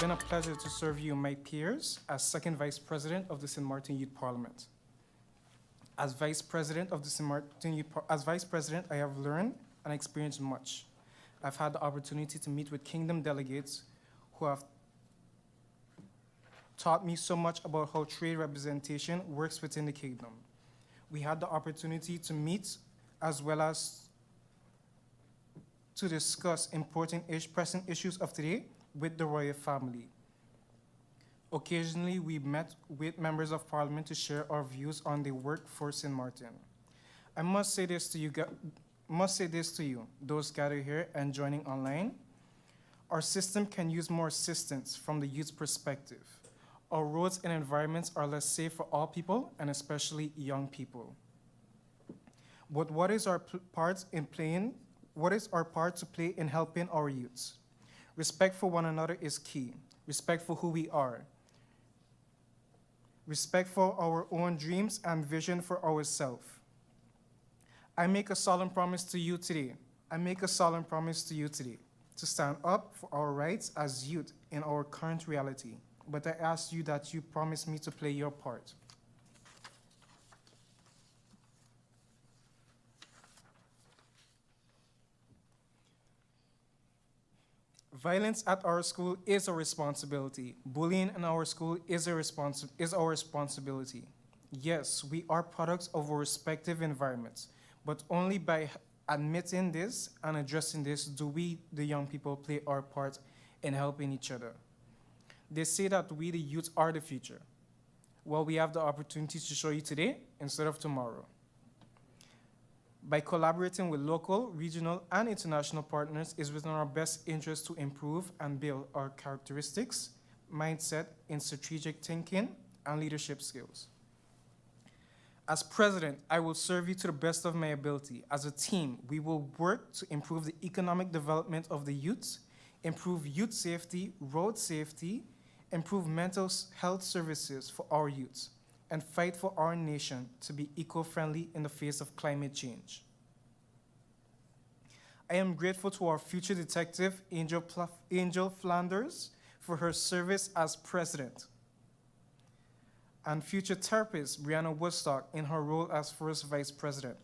been a pleasure to serve you, my peers, as second Vice President of the St. Martin Youth Parliament. As Vice President of the St. Martin Youth as Vice President, I have learned and experienced much. I've had the opportunity to meet with Kingdom delegates who have taught me so much about how trade representation works within the Kingdom. We had the opportunity to meet as well as to discuss important pressing issues of today with the royal family. Occasionally, we met with members of Parliament to share our views on the work for St. Martin. I must say this to you, those gathered here and joining online. Our system can use more assistance from the youth's perspective. Our roads and environments are less safe for all people, and especially young people. But what is our part to play in helping our youths? Respect for one another is key. Respect for who we are. Respect for our own dreams and vision for ourselves. I make a solemn promise to you today. To stand up for our rights as youth in our current reality. But I ask you that you promise me to play your part. Violence at our school is a responsibility. Bullying in our school is our responsibility. Yes, we are products of our respective environments, but only by admitting this and addressing this do we, the young people, play our part in helping each other. They say that we, the youth, are the future. Well, we have the opportunity to show you today instead of tomorrow. By collaborating with local, regional, and international partners, it is within our best interest to improve and build our characteristics, mindset, in strategic thinking, and leadership skills. As president, I will serve you to the best of my ability. As a team, we will work to improve the economic development of the youth, improve youth safety, road safety, improve mental health services for our youth, and fight for our nation to be eco-friendly in the face of climate change. I am grateful to our future detective, Angel Flanders, for her service as president, and future therapist, Brianna Woodstock, in her role as first vice president,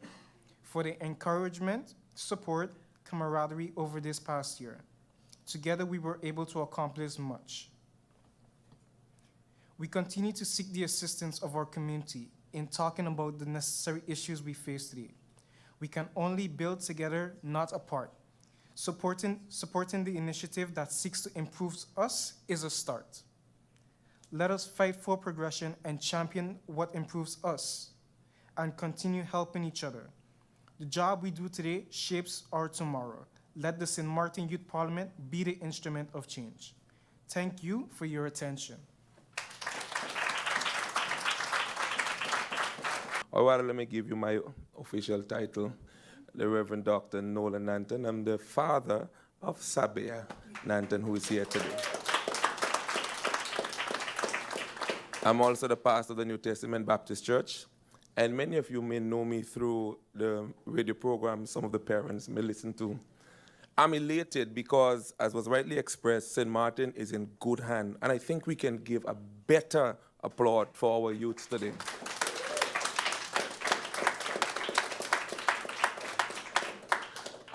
for the encouragement, support, camaraderie over this past year. Together, we were able to accomplish much. We continue to seek the assistance of our community in talking about the necessary issues we face today. We can only build together, not apart. Supporting the initiative that seeks to improve us is a start. Let us fight for progression and champion what improves us, and continue helping each other. The job we do today shapes our tomorrow. Let the St. Martin Youth Parliament be the instrument of change. Thank you for your attention. All right, let me give you my official title, the Reverend Dr. Nolan Nanton. I'm the father of Sabia Nanton, who is here today. I'm also the pastor of the New Testament Baptist Church, and many of you may know me through the radio program some of the parents may listen to. I'm elated because, as was rightly expressed, St. Martin is in good hand, and I think we can give a better applaud for our youth today.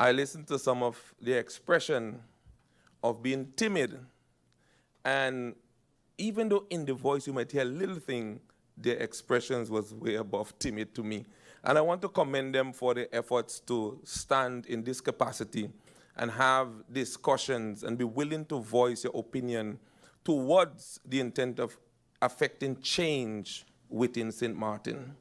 I listened to some of the expression of being timid, and even though in the voice you might hear a little thing, their expressions was way above timid to me. And I want to commend them for their efforts to stand in this capacity and have discussions and be willing to voice your opinion towards the intent of affecting change within St. Martin.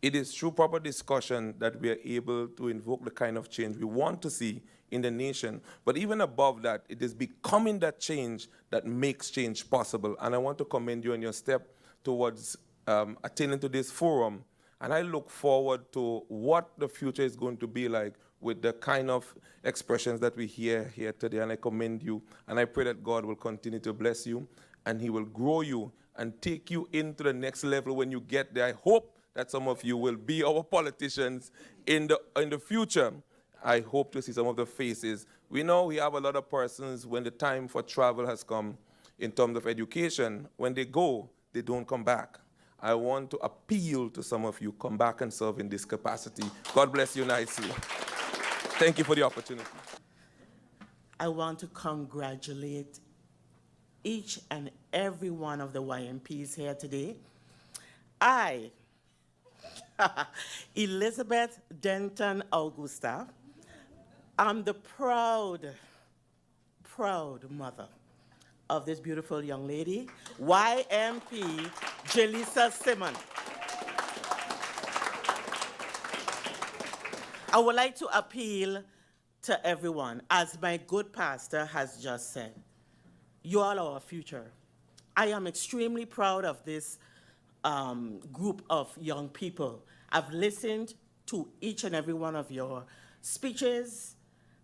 It is through proper discussion that we are able to invoke the kind of change we want to see in the nation. But even above that, it is becoming that change that makes change possible. And I want to commend you on your step towards attaining to this forum. And I look forward to what the future is going to be like with the kind of expressions that we hear here today. And I commend you. And I pray that God will continue to bless you and he will grow you and take you into the next level when you get there. I hope that some of you will be our politicians in the future. I hope to see some of the faces. We know we have a lot of persons when the time for travel has come. in terms of education, when they go, they don't come back. I want to appeal to some of you, come back and serve in this capacity. God bless you nicely. Thank you for the opportunity. I want to congratulate each and every one of the YMPs here today. I, Elizabeth Denton Augusta, am the proud mother of this beautiful young lady, YMP Jelisa Simon. I would like to appeal to everyone, as my good pastor has just said. You all are our future. I am extremely proud of this group of young people. I've listened to each and every one of your speeches,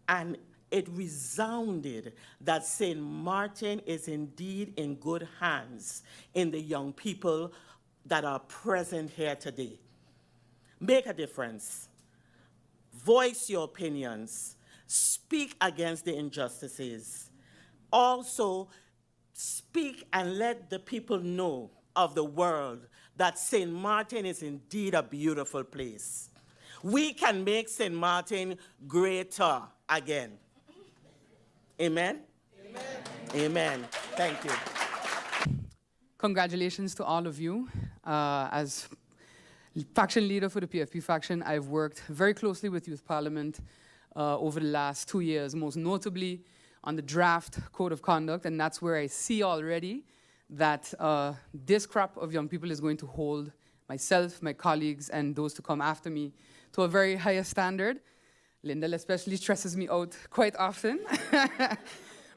and it resounded that St. Martin is indeed in good hands in the young people that are present here today. Make a difference. Voice your opinions. Speak against the injustices. Also, speak and let the people know of the world that St. Martin is indeed a beautiful place. We can make St. Martin greater again. Amen? Amen. Amen. Thank you. Congratulations to all of you. As faction leader for the PFP faction, I've worked very closely with Youth Parliament over the last 2 years, most notably on the draft Code of Conduct, and that's where I see already that this crop of young people is going to hold myself, my colleagues, and those to come after me to a very higher standard. Lyndall especially stresses me out quite often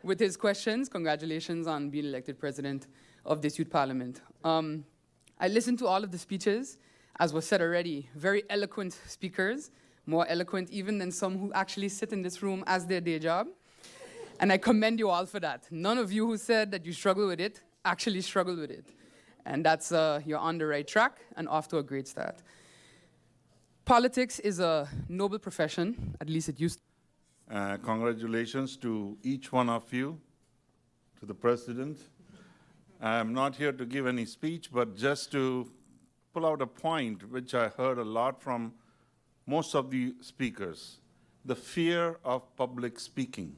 with his questions. Congratulations on being elected president of this youth parliament. I listened to all of the speeches, as was said already, very eloquent speakers, more eloquent even than some who actually sit in this room as their day job. And I commend you all for that. None of you who said that you struggle with it actually struggle with it. And that's, you're on the right track and off to a great start. Politics is a noble profession, at least it used to. Congratulations to each one of you, to the President. I'm not here to give any speech, but just to pull out a point which I heard a lot from most of the speakers, the fear of public speaking.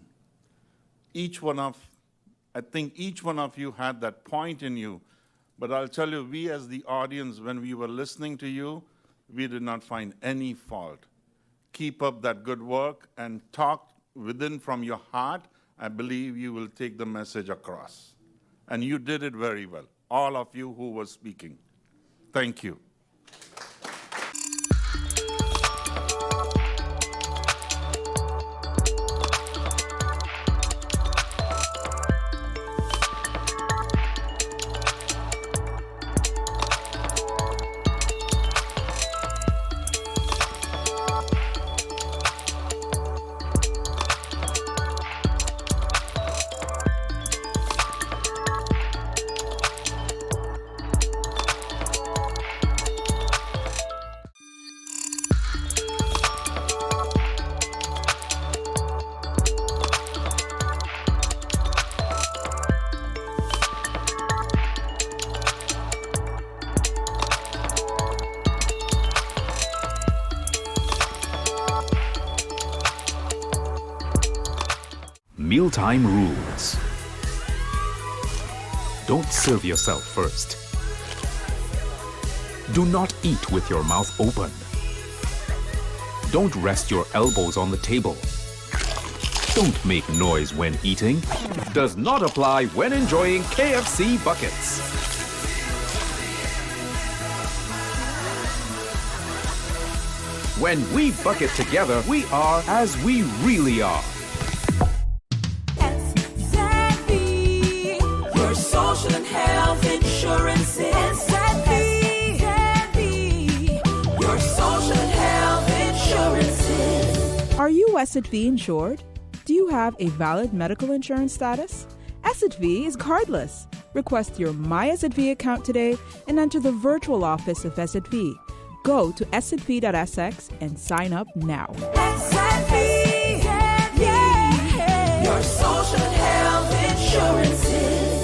I think each one of you had that point in you, but I'll tell you, we as the audience, when we were listening to you, we did not find any fault. Keep up that good work and talk within from your heart. I believe you will take the message across. And you did it very well, all of you who were speaking. Thank you. Mealtime rules. Don't serve yourself first. Do not eat with your mouth open. Don't rest your elbows on the table. Don't make noise when eating. Does not apply when enjoying KFC buckets. When we bucket together, we are as we really are. Social and health insurances. Your social and health insurances. Are you SXM insured? Do you have a valid medical insurance status? SXM is cardless. Request your My SXM account today and enter the virtual office of SXM. Go to sxv.sx and sign up now. SXM, yeah. Your social and health insurances.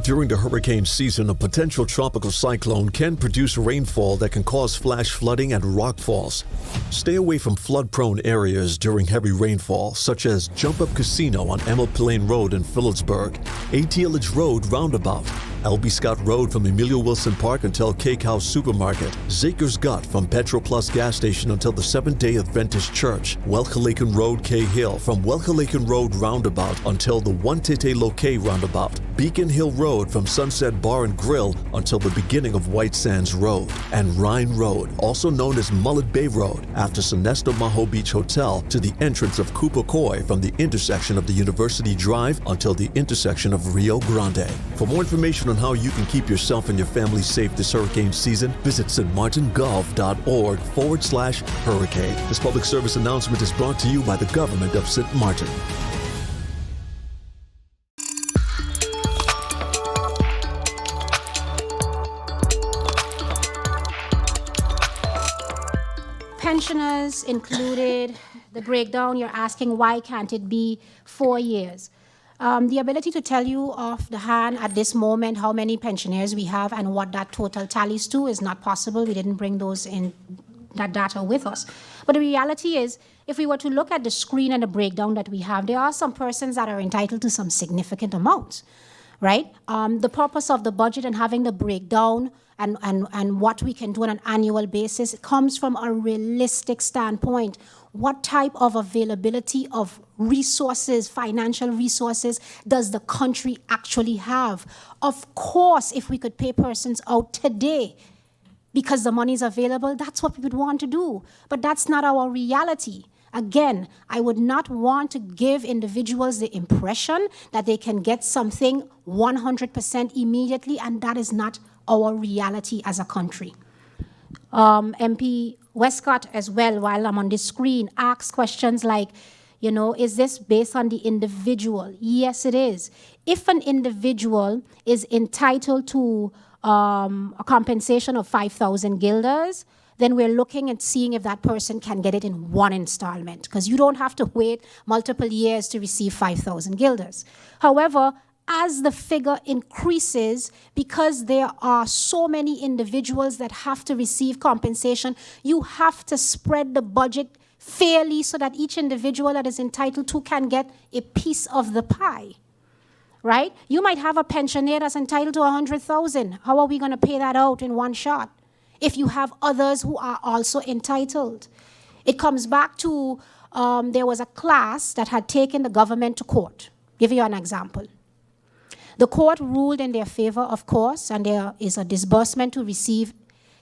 During the hurricane season, a potential tropical cyclone can produce rainfall that can cause flash flooding and rockfalls. Stay away from flood-prone areas during heavy rainfall, such as Jump Up Casino on Emma Plain Road in Phillipsburg, ATLH Road Roundabout, L.B. Scott Road from Emilio Wilson Park until Cake House Supermarket, Zakers Gut from Petro Plus gas station until the Seventh-day Adventist Church, Welcalaken Road Cahill from Welcalaken Road Roundabout until the Wantete Loke Roundabout, Beacon Hill Road from Sunset Bar and Grill until the beginning of White Sands Road, and Rhine Road, also known as Mullet Bay Road, after Sonesto Maho Beach Hotel to the entrance of Cooper Coy from the intersection of the University Drive until the intersection of Rio Grande. For more information on how you can keep yourself and your family safe this hurricane season, visit stmartingolf.org/hurricane. This public service announcement is brought to you by the government of St. Martin. Pensioners included, the breakdown, you're asking why can't it be 4 years? The ability to tell you off the hand at this moment how many pensioners we have and what that total tallies to is not possible. We didn't bring that data with us. But the reality is, if we were to look at the screen and the breakdown that we have, there are some persons that are entitled to some significant amounts, right? The purpose of the budget and having the breakdown and what we can do on an annual basis comes from a realistic standpoint. What type of availability of resources, financial resources, does the country actually have? Of course, if we could pay persons out today because the money is available, that's what we would want to do. But that's not our reality. Again, I would not want to give individuals the impression that they can get something 100% immediately, and that is not our reality as a country. MP Westcott as well, while I'm on the screen, asks questions like, is this based on the individual? Yes, it is. If an individual is entitled to a compensation of 5,000 guilders, then we're looking at seeing if that person can get it in one installment, because you don't have to wait multiple years to receive 5,000 guilders. However, as the figure increases, because there are so many individuals that have to receive compensation, you have to spread the budget fairly so that each individual that is entitled to can get a piece of the pie, right? You might have a pensioner that's entitled to 100,000. How are we going to pay that out in one shot if you have others who are also entitled? It comes back to there was a class that had taken the government to court. Give you an example. The court ruled in their favor, of course, and there is a disbursement to receive.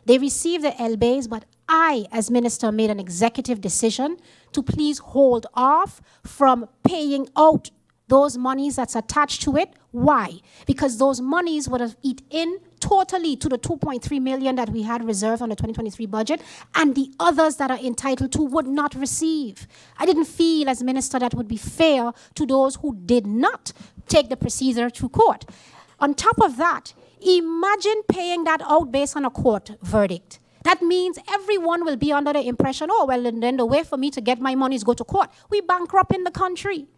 They received the LBAs, but I, as minister, made an executive decision to please hold off from paying out those monies that's attached to it. Why? Because those monies would have eaten in totally to the 2.3 million that we had reserved on the 2023 budget, and the others that are entitled to would not receive. I didn't feel as minister that would be fair to those who did not take the procedure to court. On top of that, imagine paying that out based on a court verdict. That means everyone will be under the impression, oh, well, then the way for me to get my money is go to court. We bankrupt in the country.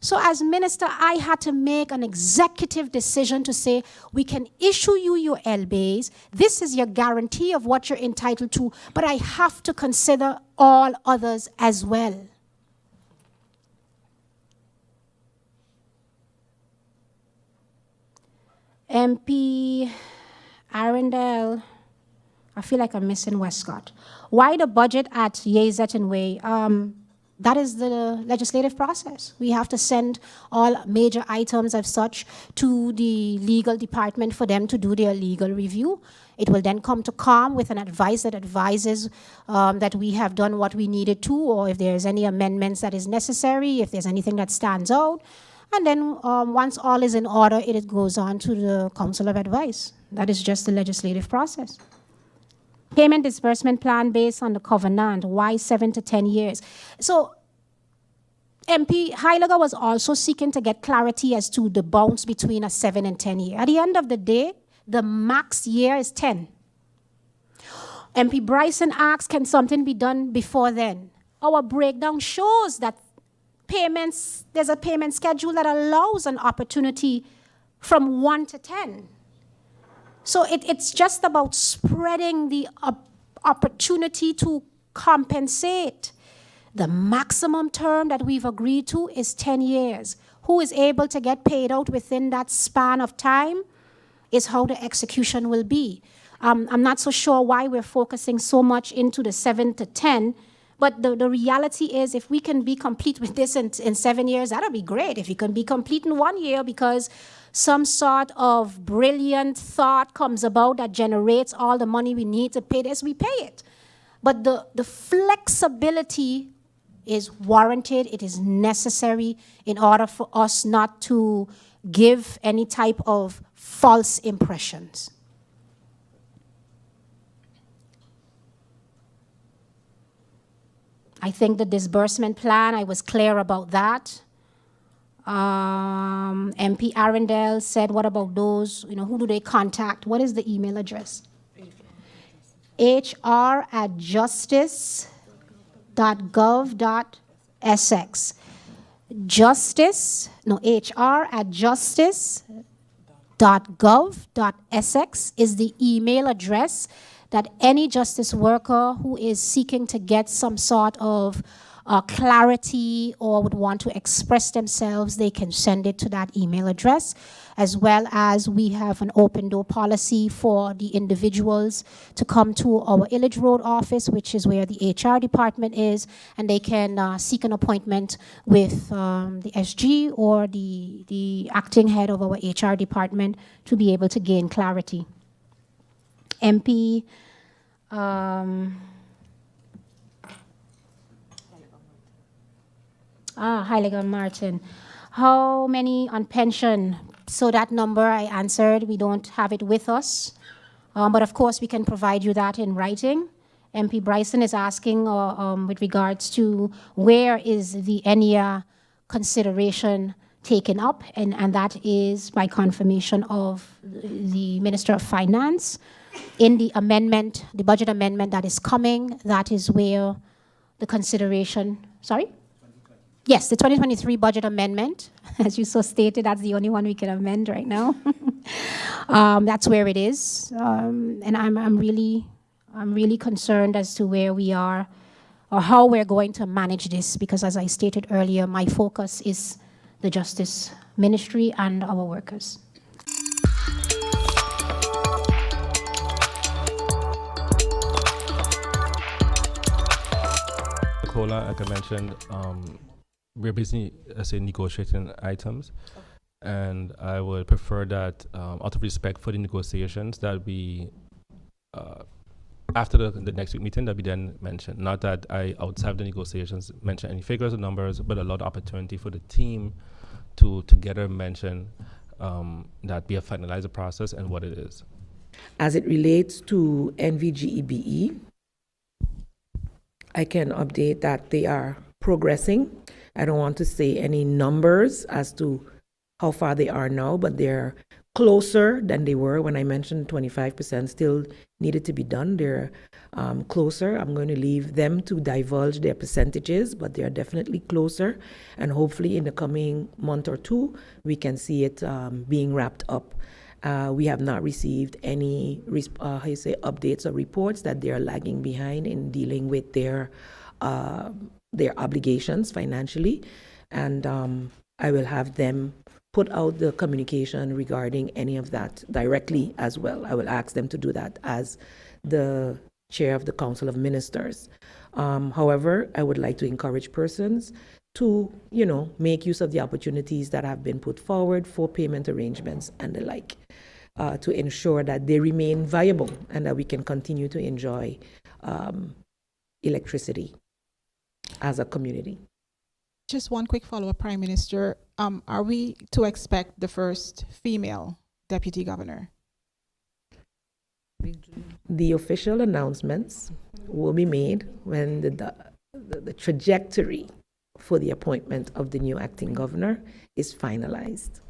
So as minister, I had to make an executive decision to say, we can issue you your LBAs. This is your guarantee of what you're entitled to, but I have to consider all others as well. MP Arundel, I feel like I'm missing Westcott. Why the budget at Yezetin Way? That is the legislative process. We have to send all major items as such to the legal department for them to do their legal review. It will then come to COM with an advice that advises that we have done what we needed to, or if there's any amendments that is necessary, if there's anything that stands out. And then once all is in order, it goes on to the Council of Advice. That is just the legislative process. Payment disbursement plan based on the covenant. Why 7 to 10 years? So MP Heilager was also seeking to get clarity as to the bounds between a 7 and 10 year. At the end of the day, the max year is 10. MP Bryson asks, can something be done before then? Our breakdown shows that payments, there's a payment schedule that allows an opportunity from 1 to 10. So it's just about spreading the opportunity to compensate. The maximum term that we've agreed to is 10 years. Who is able to get paid out within that span of time is how the execution will be. I'm not so sure why we're focusing so much into the 7 to 10, but the reality is if we can be complete with this in 7 years, that'll be great. If you can be complete in 1 year because some sort of brilliant thought comes about that generates all the money we need to pay this, we pay it. But the flexibility is warranted, it is necessary in order for us not to give any type of false impressions. I think the disbursement plan, I was clear about that. MP Arundel said, what about those, who do they contact? What is the email address? hr@justice.gov.sx. hr@justice.gov.sx is the email address that any justice worker who is seeking to get some sort of clarity or would want to express themselves, they can send it to that email address, as well as we have an open door policy for the individuals to come to our Illidge Road office, which is where the HR department is, and they can seek an appointment with the SG or the acting head of our HR department to be able to gain clarity. MP Heiliger Martin. How many on pension? So that number I answered, we don't have it with us. But of course, we can provide you that in writing. MP Bryson is asking with regards to where is the ENIA consideration taken up, and that is by confirmation of the Minister of Finance. In the amendment, the budget amendment that is coming, that is where the consideration, sorry? Yes, the 2023 budget amendment, as you so stated, that's the only one we can amend right now. That's where it is, and I'm really concerned as to where we are or how we're going to manage this, because as I stated earlier, my focus is the Justice Ministry and our workers. Cola, like I mentioned, we're basically, negotiating items, and I would prefer that, out of respect for the negotiations, that we, after the next week meeting, that we then mention. Not that I, outside the negotiations, mention any figures or numbers, but a lot of opportunity for the team to together mention that we have finalized the process and what it is. As it relates to NVGEBE, I can update that they are progressing. I don't want to say any numbers as to how far they are now, but they're closer than they were when I mentioned 25% still needed to be done. They're closer. I'm going to leave them to divulge their percentages, but they're definitely closer. And hopefully in the coming month or two, we can see it being wrapped up. We have not received any updates or reports that they are lagging behind in dealing with their obligations financially, and I will have them put out the communication regarding any of that directly as well. I will ask them to do that as the chair of the Council of Ministers. However, I would like to encourage persons to, make use of the opportunities that have been put forward for payment arrangements and the like, to ensure that they remain viable and that we can continue to enjoy electricity as a community. Just one quick follow-up, Prime Minister. Are we to expect the first female deputy governor? The official announcements will be made when the trajectory for the appointment of the new acting governor is finalized.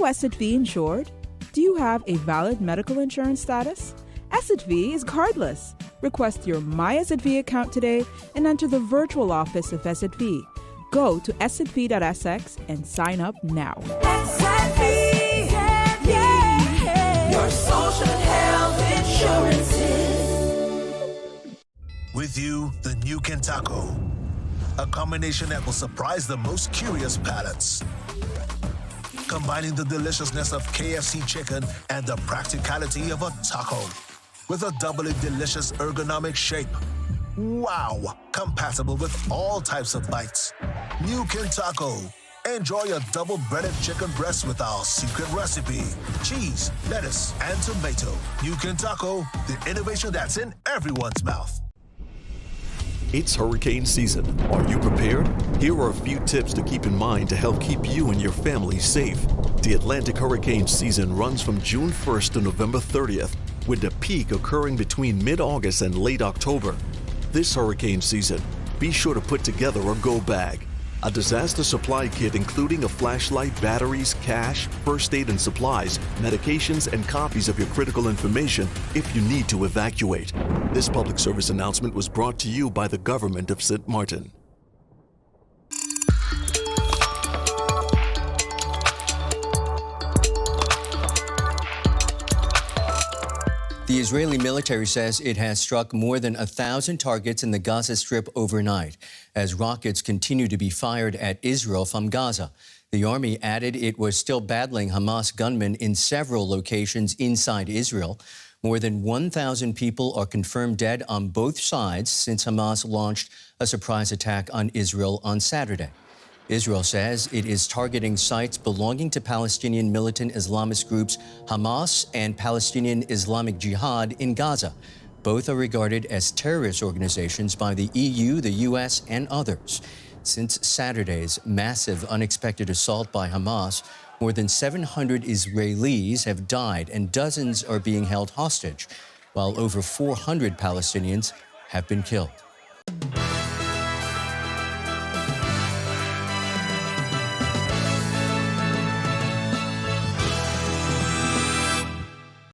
SXV insured? Do you have a valid medical insurance status? SXV is cardless. Request your My SXV account today and enter the virtual office of SXV. Go to sxv.sx and sign up now. SXV, yeah. Your social and health insurances. With you, the new Kentaco. A combination that will surprise the most curious palates. Combining the deliciousness of KFC chicken and the practicality of a taco. With a doubly delicious ergonomic shape. Wow! Compatible with all types of bites. New Kentaco. Enjoy a double breaded chicken breast with our secret recipe. Cheese, lettuce, and tomato. New Kentaco, the innovation that's in everyone's mouth. It's hurricane season. Are you prepared? Here are a few tips to keep in mind to help keep you and your family safe. The Atlantic hurricane season runs from June 1st to November 30th, with the peak occurring between mid-August and late October. This hurricane season, be sure to put together a go bag. A disaster supply kit including a flashlight, batteries, cash, first aid and supplies, medications, and copies of your critical information if you need to evacuate. This public service announcement was brought to you by the government of St. Martin. The Israeli military says it has struck more than 1,000 targets in the Gaza Strip overnight as rockets continue to be fired at Israel from Gaza. The army added it was still battling Hamas gunmen in several locations inside Israel. More than 1,000 people are confirmed dead on both sides since Hamas launched a surprise attack on Israel on Saturday. Israel says it is targeting sites belonging to Palestinian militant Islamist groups Hamas and Palestinian Islamic Jihad in Gaza. Both are regarded as terrorist organizations by the EU, the US, and others. Since Saturday's massive unexpected assault by Hamas, more than 700 Israelis have died and dozens are being held hostage, while over 400 Palestinians have been killed.